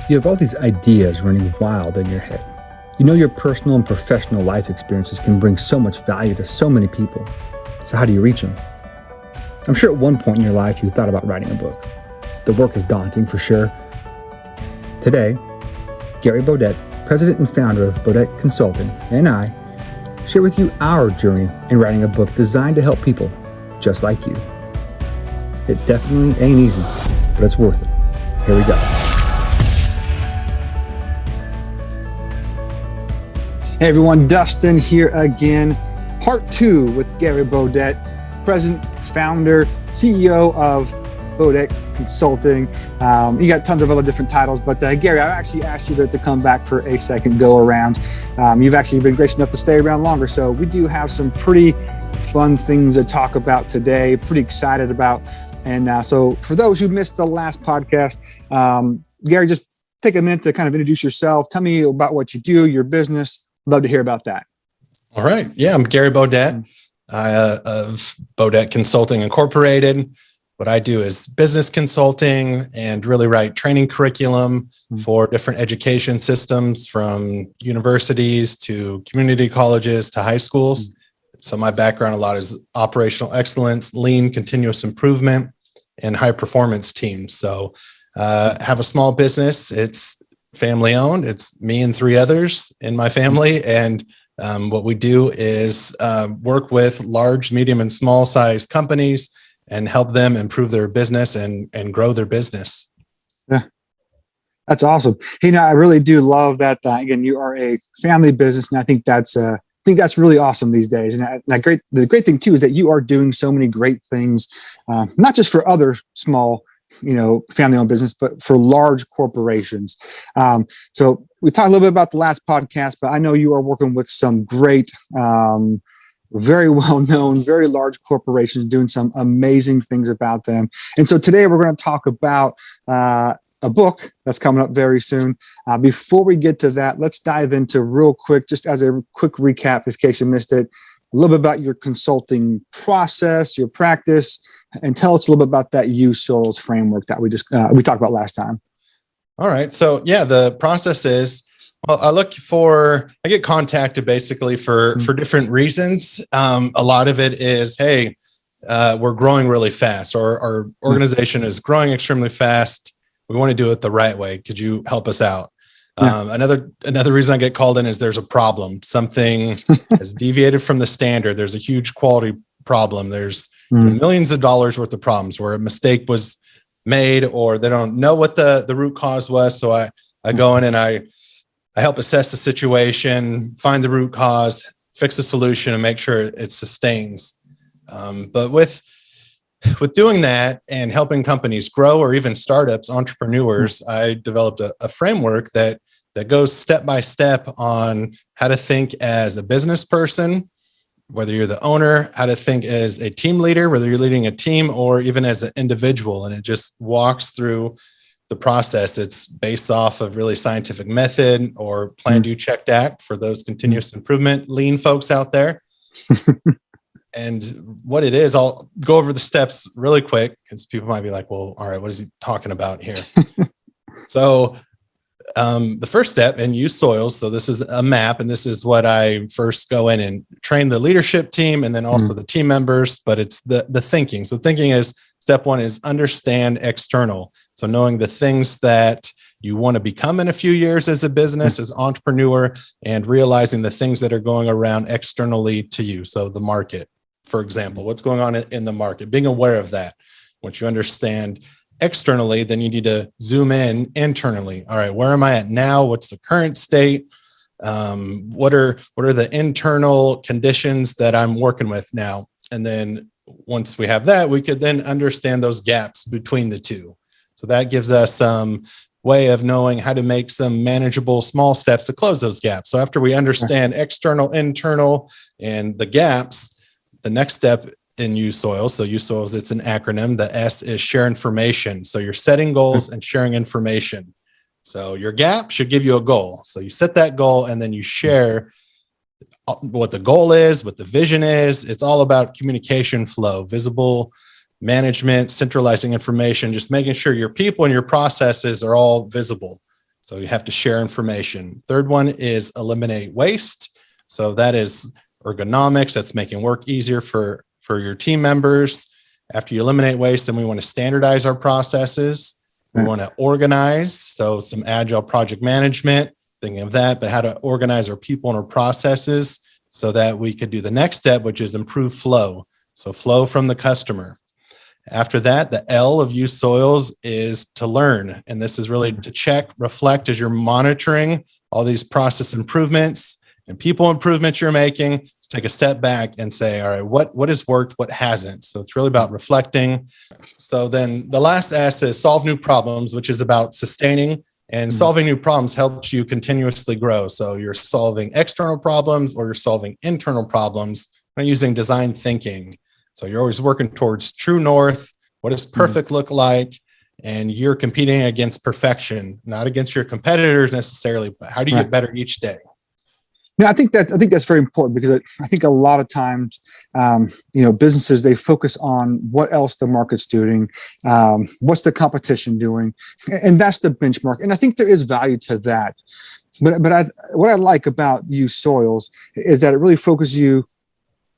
You have all these ideas running wild in your head. You know your personal and professional life experiences can bring so much value to so many people. So how do you reach them? I'm sure at one point in your life you thought about writing a book. The work is daunting for sure. Today, Gary Beaudette, president and founder of Beaudette Consulting, and I share with you our journey in writing a book designed to help people just like you. It definitely ain't easy, but it's worth it. Here we go. Hey everyone, Dustin here again. Part 2 with Gary Beaudette, president, founder, CEO of Beaudette Consulting. You got tons of other different titles, but Gary, I actually asked you to come back for a second go around. You've actually been gracious enough to stay around longer, so we do have some pretty fun things to talk about today, pretty excited about. And so for those who missed the last podcast, Gary, just take a minute to kind of introduce yourself. Tell me about what you do, your business. Love to hear about that. All right. Yeah, I'm Gary Beaudette of Beaudette Consulting Incorporated. What I do is business consulting and really write training curriculum for different education systems, from universities to community colleges to high schools. So my background a lot is operational excellence, lean, continuous improvement, and high performance teams. So have a small business. It's family owned. It's me and 3 others in my family. And what we do is work with large, medium, and small size companies and help them improve their business and grow their business. Yeah, that's awesome. Hey, I really do love that. Again, you are a family business, and I think that's really awesome these days. And the great thing too is that you are doing so many great things, not just for other small, family-owned business, but for large corporations. So we talked a little bit about the last podcast, but I know you are working with some great, very well-known, very large corporations doing some amazing things about them. And so today we're going to talk about a book that's coming up very soon. Before we get to that, let's dive into real quick, just as a quick recap, in case you missed it, a little bit about your consulting process, your practice, and tell us a little bit about that USESOILS framework that we talked about last time. All right. So yeah, the process is, well, I get contacted basically for different reasons. A lot of it is, hey, we're growing really fast, or our organization is growing extremely fast. We want to do it the right way. Could you help us out? Yeah. Another reason I get called in is there's a problem. Something has deviated from the standard. There's a huge quality problem. There's millions of dollars worth of problems where a mistake was made, or they don't know what the root cause was. So I go in and I help assess the situation, find the root cause, fix the solution, and make sure it sustains. But with doing that and helping companies grow, or even startups, entrepreneurs, I developed a framework that goes step by step on how to think as a business person, whether you're the owner, how to think as a team leader, whether you're leading a team, or even as an individual. And it just walks through the process. It's based off of really scientific method, or plan, do, check, act for those continuous improvement lean folks out there. And what it is, I'll go over the steps really quick because people might be like, well, all right, what is he talking about here? So the first step in USESOILS, so this is a map, and this is what I first go in and train the leadership team and then also the team members, but it's the thinking. So thinking is, step 1 is understand external. So knowing the things that you want to become in a few years as a business, as entrepreneur, and realizing the things that are going around externally to you. So the market, for example, what's going on in the market, being aware of that. Once you understand externally, then you need to zoom in internally. All right, where am I at now? What's the current state? What are the internal conditions that I'm working with now? And then once we have that, we could then understand those gaps between the two. So that gives us some way of knowing how to make some manageable small steps to close those gaps. So after we understand external, internal, and the gaps, the next step in USESOILS. So USESOILS, it's an acronym. The S is share information. So you're setting goals and sharing information. So your gap should give you a goal. So you set that goal and then you share what the goal is, what the vision is. It's all about communication flow, visible management, centralizing information, just making sure your people and your processes are all visible. So you have to share information. Third one is eliminate waste. So that is ergonomics. That's making work easier for your team members. After you eliminate waste, then we want to standardize our processes. We want to organize. So some agile project management, thinking of that, but how to organize our people and our processes so that we could do the next step, which is improve flow. So flow from the customer. After that, the L of USESOILS is to learn. And this is really to check, reflect as you're monitoring all these process improvements and people improvements you're making. Let's take a step back and say, all right, what has worked, what hasn't? So it's really about reflecting. So then the last S is solve new problems, which is about sustaining, and solving new problems helps you continuously grow. So you're solving external problems or you're solving internal problems by using design thinking. So you're always working towards true north. What does perfect look like? And you're competing against perfection, not against your competitors necessarily, but how do you get better each day? I think that's very important, because I think a lot of times, businesses, they focus on what else the market's doing, what's the competition doing, and that's the benchmark. And I think there is value to that. But what I like about USESOILS is that it really focuses you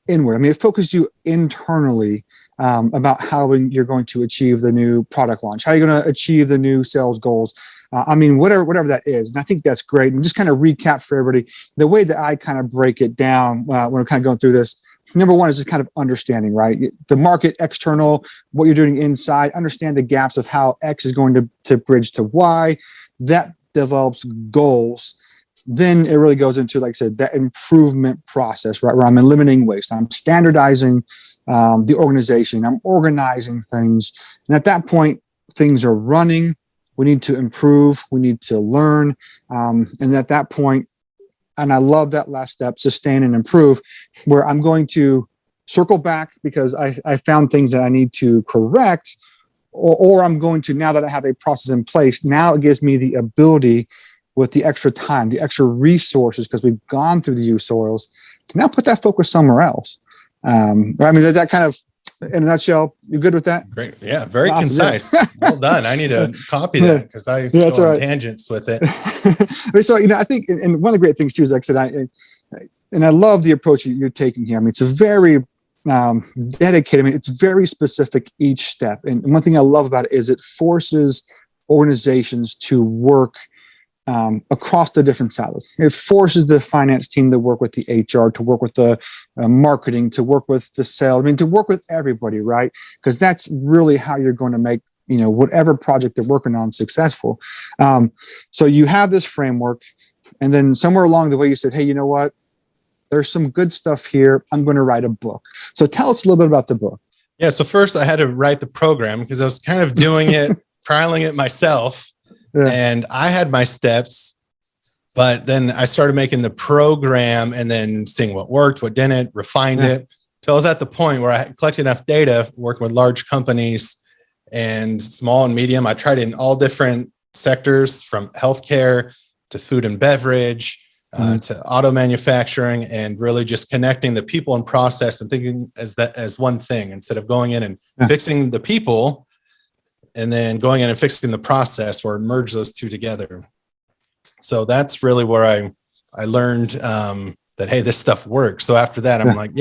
inward. I mean, it focuses you internally about how you're going to achieve the new product launch, how you're going to achieve the new sales goals. Whatever that is. And I think that's great. And just kind of recap for everybody, the way that I kind of break it down when we're kind of going through this. Number one is just kind of understanding, right? The market, external, what you're doing inside, understand the gaps of how X is going to bridge to Y. That develops goals. Then it really goes into, like I said, that improvement process, right? Where I'm eliminating waste. I'm standardizing the organization. I'm organizing things. And at that point, things are running. We need to improve. We need to learn. And at that point, and I love that last step, sustain and improve, where I'm going to circle back because I found things that I need to correct, or I'm going to, now that I have a process in place, now it gives me the ability, with the extra time, the extra resources, because we've gone through the USESOILS, to now put that focus somewhere else. That kind of, in a nutshell, you good with that? Great. Yeah. Very awesome. Concise. Yeah. Well done. I need to copy that because I go on tangents with it. So, I think, and one of the great things too is, like I said, I love the approach you're taking here. I mean, it's a very dedicated. I mean, it's very specific each step. And one thing I love about it is it forces organizations to work across the different silos. It forces the finance team to work with the HR, to work with the marketing, to work with the sales. I mean, to work with everybody, right? Because that's really how you're going to make, whatever project they're working on successful. So you have this framework, and then somewhere along the way you said, hey, you know what? There's some good stuff here. I'm going to write a book. So tell us a little bit about the book. Yeah. So first I had to write the program because I was kind of doing it, trialing it myself. Yeah. And I had my steps, but then I started making the program and then seeing what worked, what didn't, refined it. So I was at the point where I collected enough data, working with large companies and small and medium. I tried it in all different sectors, from healthcare to food and beverage, to auto manufacturing, and really just connecting the people and process and thinking as one thing, instead of going in and fixing the people and then going in and fixing the process, or merge those two together. So that's really where I learned that, hey, this stuff works. So after that, I'm like,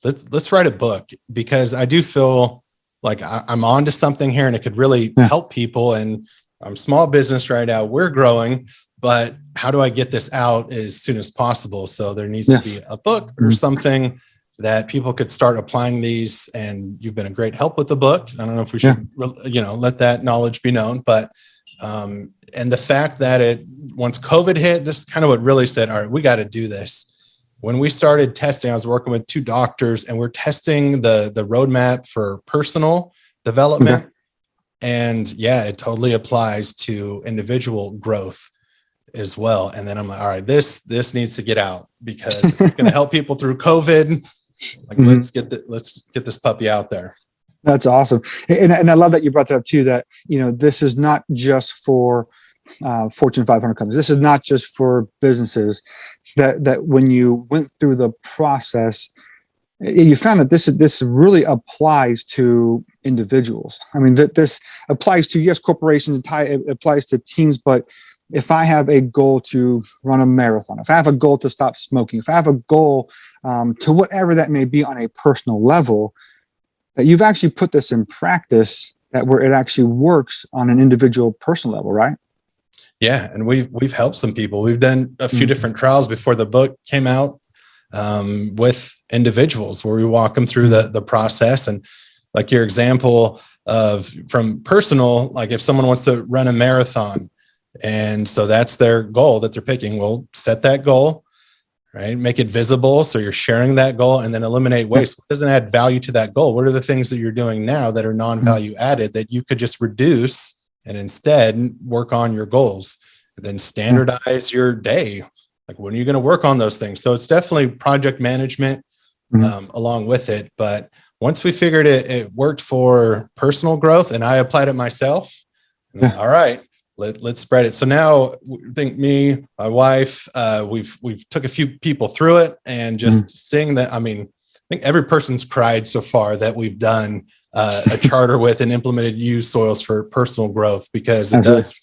let's write a book, because I do feel like I'm onto something here and it could really help people. And I'm small business right now. We're growing, but how do I get this out as soon as possible? So there needs to be a book or something that people could start applying these. And you've been a great help with the book. I don't know if we should, let that knowledge be known, but, and the fact that once COVID hit, this is kind of what really said, all right, we got to do this. When we started testing, I was working with 2 doctors, and we're testing the roadmap for personal development. Okay. And it totally applies to individual growth as well. And then I'm like, all right, this needs to get out, because it's going to help people through COVID. Like, let's get this puppy out there. That's awesome. And I love that you brought that up too, that, this is not just for Fortune 500 companies. This is not just for businesses, that when you went through the process, you found that this really applies to individuals. I mean, that this applies to, yes, corporations, it applies to teams, but if I have a goal to run a marathon, if I have a goal to stop smoking, if I have a goal to whatever that may be on a personal level, that you've actually put this in practice, that where it actually works on an individual personal level, right? Yeah, and we've helped some people. We've done a few different trials before the book came out with individuals where we walk them through the process. And like your example of from personal, like if someone wants to run a marathon, and so that's their goal that they're picking, we'll set that goal, right? Make it visible. So you're sharing that goal, and then eliminate waste. What doesn't add value to that goal? What are the things that you're doing now that are non-value added that you could just reduce and instead work on your goals, and then standardize your day? Like, when are you going to work on those things? So it's definitely project management along with it. But once we figured it worked for personal growth, and I applied it myself, all right, let's spread it. So now I think me, my wife, we've took a few people through it, and just seeing that, I mean, I think every person's cried so far that we've done a charter with and implemented USESOILS for personal growth, because it does.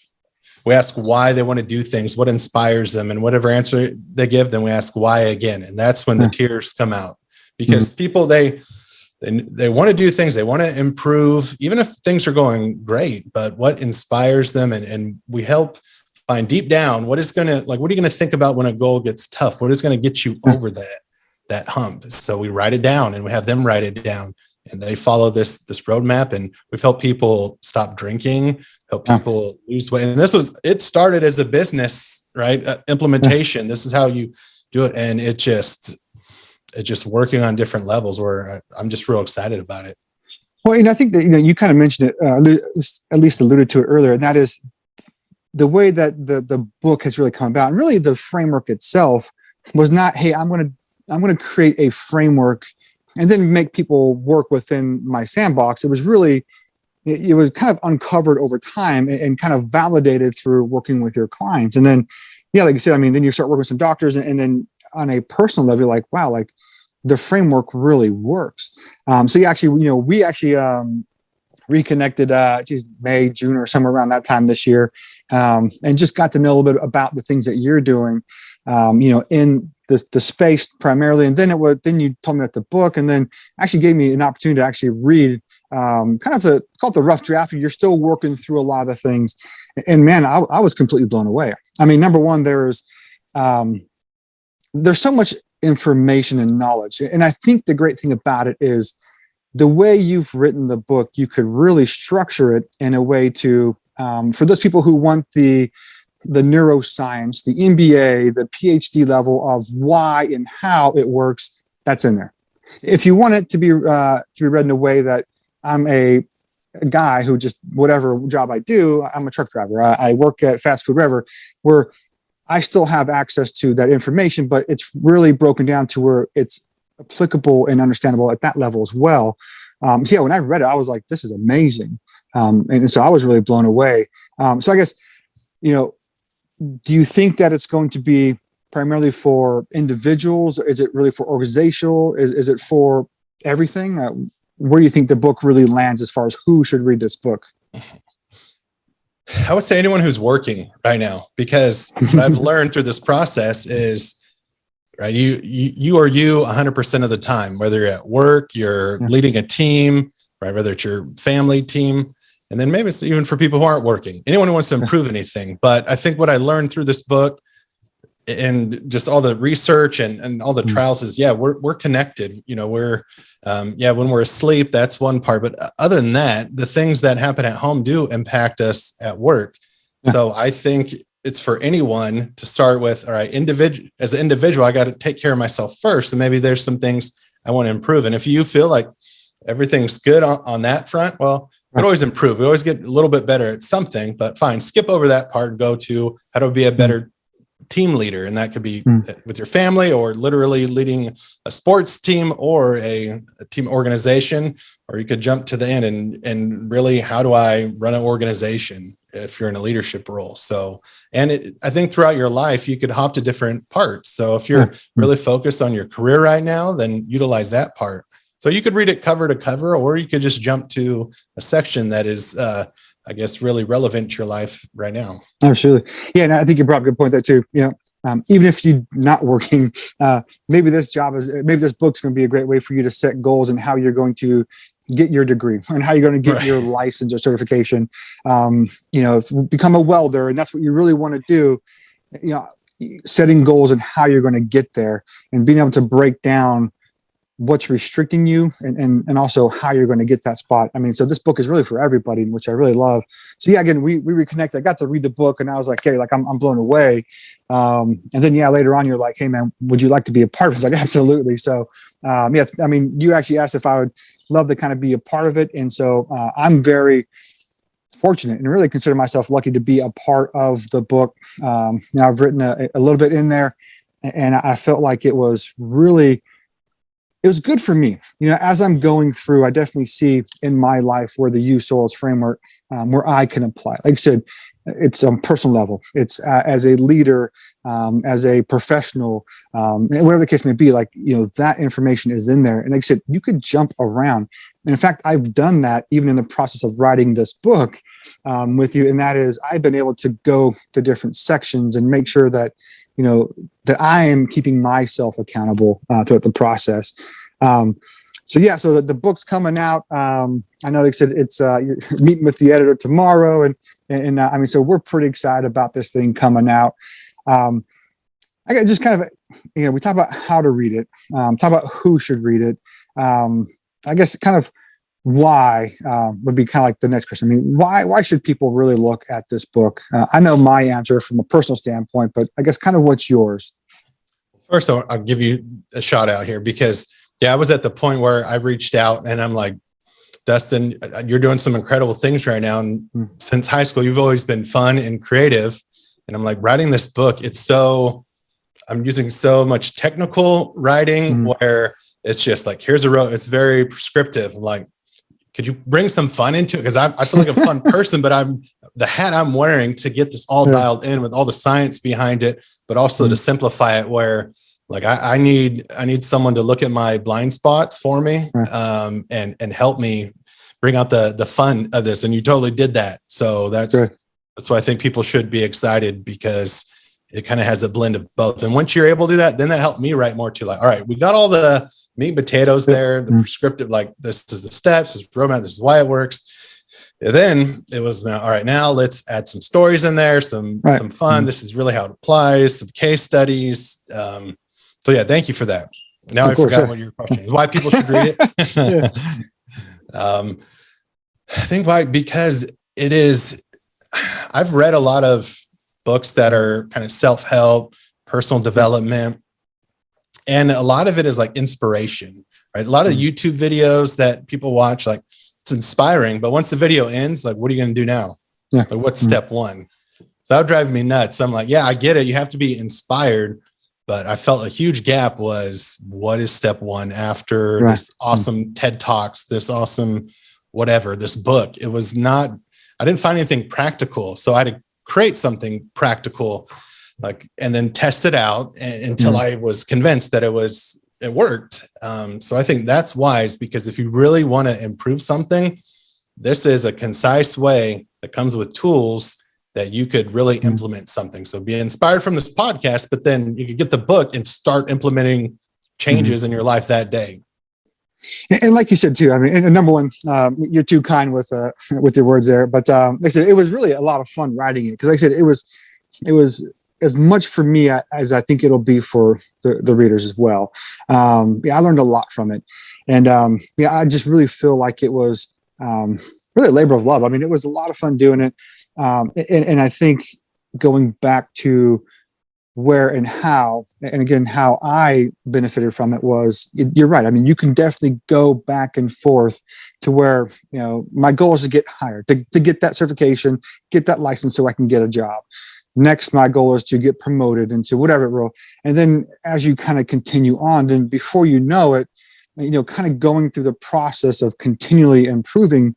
We ask why they want to do things, what inspires them, and whatever answer they give, then we ask why again. And that's when the tears come out, because people, they want to do things, they want to improve, even if things are going great, but what inspires them? And we help find deep down, what are you going to think about when a goal gets tough? What is going to get you over that hump? So we write it down, and we have them write it down, and they follow this roadmap. And we've helped people stop drinking, help people lose weight. And it started as a business, right? Implementation. This is how you do it. And it's just working on different levels, where I'm just real excited about it. Well, I think that, you kind of mentioned it, at least alluded to it earlier, and that is the way that the book has really come about. And really the framework itself was not, hey, I'm going to create a framework and then make people work within my sandbox. It was really, it was kind of uncovered over time and kind of validated through working with your clients. And then, like you said, I mean, then you start working with some doctors, and then on a personal level, you're like, wow, like the framework really works. So we actually reconnected, May, June, or somewhere around that time this year, and just got to know a little bit about the things that you're doing, in the space primarily. And then then you told me about the book, and then actually gave me an opportunity to actually read kind of called the rough draft. You're still working through a lot of the things, and man, I was completely blown away. I mean, number one, there's so much information and knowledge, and I think the great thing about it is the way you've written the book. You could really structure it in a way to for those people who want the neuroscience, the MBA, the PhD level of why and how it works. That's in there. If you want it to be read in a way that I'm a guy who just, whatever job I do, I'm a truck driver, I work at fast food, wherever, where I still have access to that information, but it's really broken down to where it's applicable and understandable at that level as well. So when I read it, I was like, this is amazing. And so I was really blown away. So I guess, do you think that it's going to be primarily for individuals, or is it really for organizational? Is it for everything? Where do you think the book really lands as far as who should read this book? I would say anyone who's working right now, because what I've learned through this process is, right, you are you 100% of the time, whether you're at work, you're leading a team, right, whether it's your family team, and then maybe it's even for people who aren't working, anyone who wants to improve anything. But I think what I learned through this book and just all the research and all the trials is, we're connected. We're, when we're asleep, that's one part. But other than that, the things that happen at home do impact us at work. So I think it's for anyone to start with, all right, as an individual, I got to take care of myself first. And maybe there's some things I want to improve. And if you feel like everything's good on that front, well, we always improve. We always get a little bit better at something, but fine, skip over that part and go to how to be a better team leader. And that could be with your family, or literally leading a sports team or a team organization, or you could jump to the end and really, how do I run an organization if you're in a leadership role? So, and I think throughout your life, you could hop to different parts. So if you're really focused on your career right now, then utilize that part. So you could read it cover to cover, or you could just jump to a section that is I guess, really relevant to your life right now. Absolutely. Yeah. And I think you brought up a good point there too. Even if you're not working, maybe this book's going to be a great way for you to set goals and how you're going to get your degree and how you're going to get your license or certification. Become a welder, and that's what you really want to do. Setting goals and how you're going to get there, and being able to break down what's restricting you and also how you're going to get that spot. I mean, so this book is really for everybody, which I really love. So yeah, again, we reconnected. I got to read the book and I was like, hey, like I'm blown away. And then later on you're like, hey man, would you like to be a part of it? I was like, absolutely. So I mean, you actually asked if I would love to kind of be a part of it. And so I'm very fortunate and really consider myself lucky to be a part of the book. Now I've written a little bit in there, and I felt like it was good for me. As I'm going through, I definitely see in my life where the USESOILS framework, where I can apply. Like I said, it's on personal level. It's as a leader, as a professional, whatever the case may be. Like that information is in there, and like I said, you could jump around. And in fact, I've done that even in the process of writing this book with you. And that is, I've been able to go to different sections and make sure that that I am keeping myself accountable throughout the process. So the book's coming out. I know, like I said, it's you're meeting with the editor tomorrow, and I mean, so we're pretty excited about this thing coming out. I got just kind of, we talk about how to read it, talk about who should read it. I guess kind of why would be kind of like the next question. I mean, why should people really look at this book? I know my answer from a personal standpoint, but I guess kind of what's yours? First, I'll give you a shout out here because I was at the point where I reached out and I'm like, Dustin, you're doing some incredible things right now. And since high school, you've always been fun and creative. And I'm like, writing this book, I'm using so much technical writing where it's just like, here's a road. It's very prescriptive. I'm like, could you bring some fun into it? Because I feel like a fun person, but the hat I'm wearing to get this all dialed in with all the science behind it, but also to simplify it where like I need someone to look at my blind spots for me and help me bring out the fun of this. And you totally did that. So that's why I think people should be excited, because it kind of has a blend of both. And once you're able to do that, then that helped me write more to like, all right, we got all the meat and potatoes there, the prescriptive, like this is the steps, this is the roadmap, this is why it works. And then it was all right, now let's add some stories in there, some fun. This is really how it applies, some case studies. So yeah, thank you for that. Now I forgot what your question is. Why people should read it? I think because it is, I've read a lot of books that are kind of self-help, personal development, and a lot of it is like inspiration, right? A lot of YouTube videos that people watch, like it's inspiring, but once the video ends, like, what are you going to do now? Like, what's step one? So that would drive me nuts. I'm like, yeah, I get it. You have to be inspired. But I felt a huge gap was, what is step one after this awesome TED Talks, this awesome whatever, this book? It was not, I didn't find anything practical. So I had to create something practical, like, and then test it out until I was convinced that it worked. So I think that's wise, because if you really want to improve something, this is a concise way that comes with tools that you could really implement something. So be inspired from this podcast, but then you could get the book and start implementing changes in your life that day. And like you said too, I mean, and number one, you're too kind with your words there. But like I said, it was really a lot of fun writing it, because like I said, it was as much for me as I think it'll be for the readers as well. I learned a lot from it, and I just really feel like it was really a labor of love. I mean, it was a lot of fun doing it. And I think going back to where and how, and again, how I benefited from it was, you're right. I mean, you can definitely go back and forth to where, my goal is to get hired, to get that certification, get that license so I can get a job. Next, my goal is to get promoted into whatever role. And then as you kind of continue on, then before you know it, kind of going through the process of continually improving,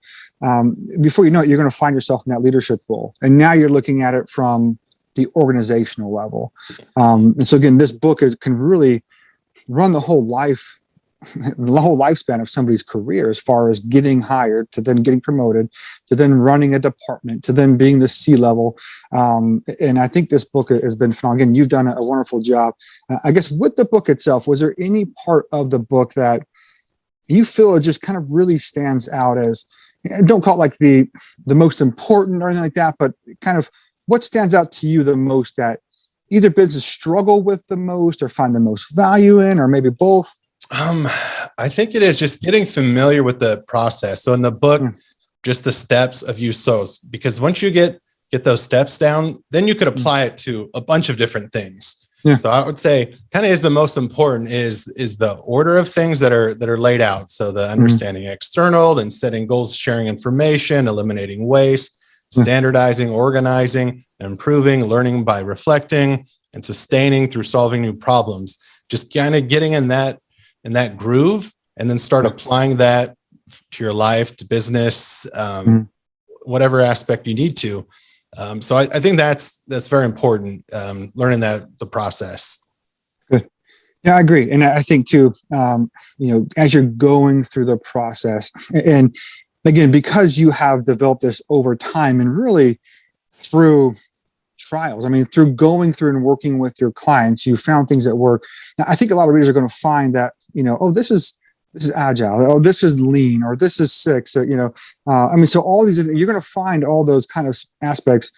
before you know it, you're going to find yourself in that leadership role. And now you're looking at it from the organizational level. And so again, this book can really run the whole life the whole lifespan of somebody's career, as far as getting hired to then getting promoted to then running a department to then being the C-level. And I think this book has been phenomenal. Again, you've done a wonderful job. I guess with the book itself, was there any part of the book that you feel it just kind of really stands out as, don't call it like the most important or anything like that, but kind of what stands out to you the most that either business struggle with the most or find the most value in, or maybe both? I think it is just getting familiar with the process. So in the book, just the steps of USESOILS, because once you get those steps down, then you could apply it to a bunch of different things. Yeah. So I would say kind of is the most important is the order of things that are laid out. So the understanding external, and setting goals, sharing information, eliminating waste, standardizing, organizing, improving, learning by reflecting, and sustaining through solving new problems. Just kind of getting in that groove, and then start applying that to your life, to business, whatever aspect you need to. So I think that's very important, learning the process. Good. Yeah, I agree. And I think too, as you're going through the process, and again, because you have developed this over time and really through trials, through going through and working with your clients, you found things that work. Now, I think a lot of readers are going to find that, this is agile, this is lean, or this is six, so all these, you're going to find all those kind of aspects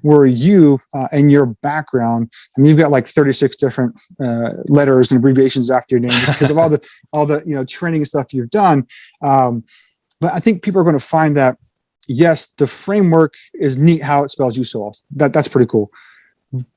where you and your background, you've got like 36 different letters and abbreviations after your name just because of all the training and stuff you've done. But I think people are going to find that, yes, the framework is neat how it spells USESOILS. That's pretty cool.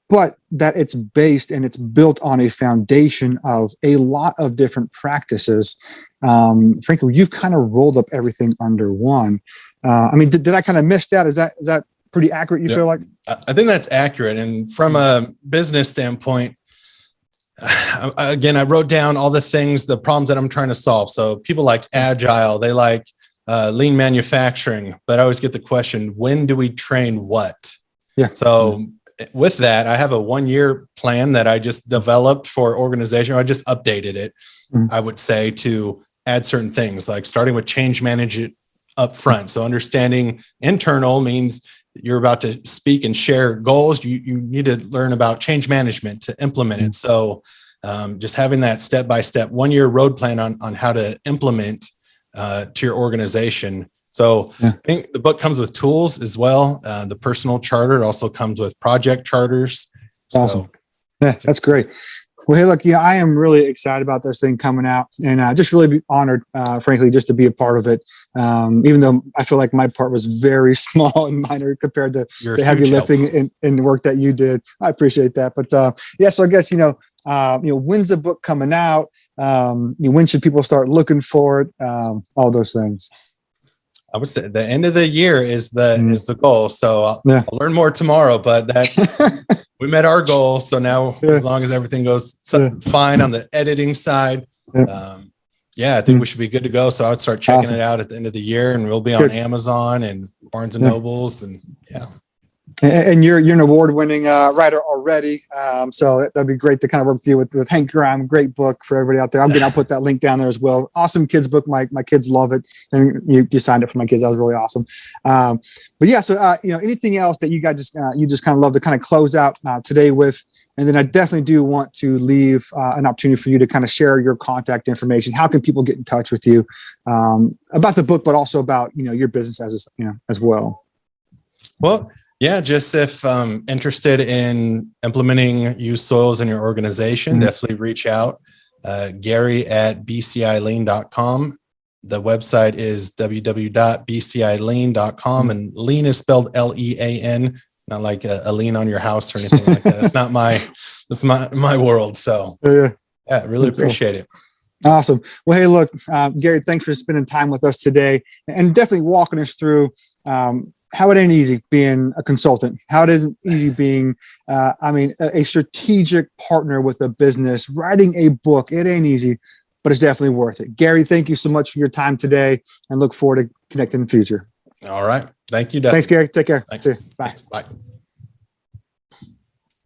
But that it's based and it's built on a foundation of a lot of different practices. Frankly, you've kind of rolled up everything under one. Did I kind of miss that? Is that pretty accurate, you feel like? I think that's accurate. And from a business standpoint, again, I wrote down all the things, the problems that I'm trying to solve. So people like agile, they like lean manufacturing, but I always get the question, when do we train what? Yeah. So with that, I have a 1-year plan that I just developed for organization. I just updated it, I would say, to add certain things, like starting with change management up front. So understanding internal means you're about to speak and share goals. You need to learn about change management to implement it. So just having that step-by-step 1-year road plan on how to implement to your organization. So I think the book comes with tools as well. The personal charter also comes with project charters. Awesome. Yeah, that's great. Well, hey, look, I am really excited about this thing coming out, and just really be honored, frankly, just to be a part of it. Even though I feel like my part was very small and minor compared to the heavy lifting and the work that you did. I appreciate that. But so I guess, when's the book coming out? When should people start looking for it? All those things. I would say the end of the year is the goal. So I'll learn more tomorrow, but we met our goal. So now, as long as everything goes fine on the editing side, I think we should be good to go. So I would start checking it out at the end of the year, and we'll be on Amazon and Barnes and Nobles, and And you're an award-winning writer already, so that'd be great to kind of work with you with Hank Graham. Great book for everybody out there. I'll put that link down there as well. Awesome kids book. My kids love it, and you signed it for my kids. That was really awesome. So anything else that you guys just kind of love to kind of close out today with? And then I definitely do want to leave an opportunity for you to kind of share your contact information. How can people get in touch with you about the book, but also about your business as well? Well. Yeah, just if interested in implementing USESOILS in your organization, definitely reach out. Gary at bcilean.com. The website is www.bcilean.com, and lean is spelled Lean, not like a lien on your house or anything like that. That's my world. So really appreciate it. Awesome. Well, hey, look, Gary, thanks for spending time with us today and definitely walking us through how it ain't easy being a consultant, how it isn't easy being, a strategic partner with a business, writing a book. It ain't easy, but it's definitely worth it. Gary, thank you so much for your time today, and look forward to connecting in the future. All right. Thank you, Dustin. Thanks, Gary. Take care. Thanks. See you. Bye. Bye.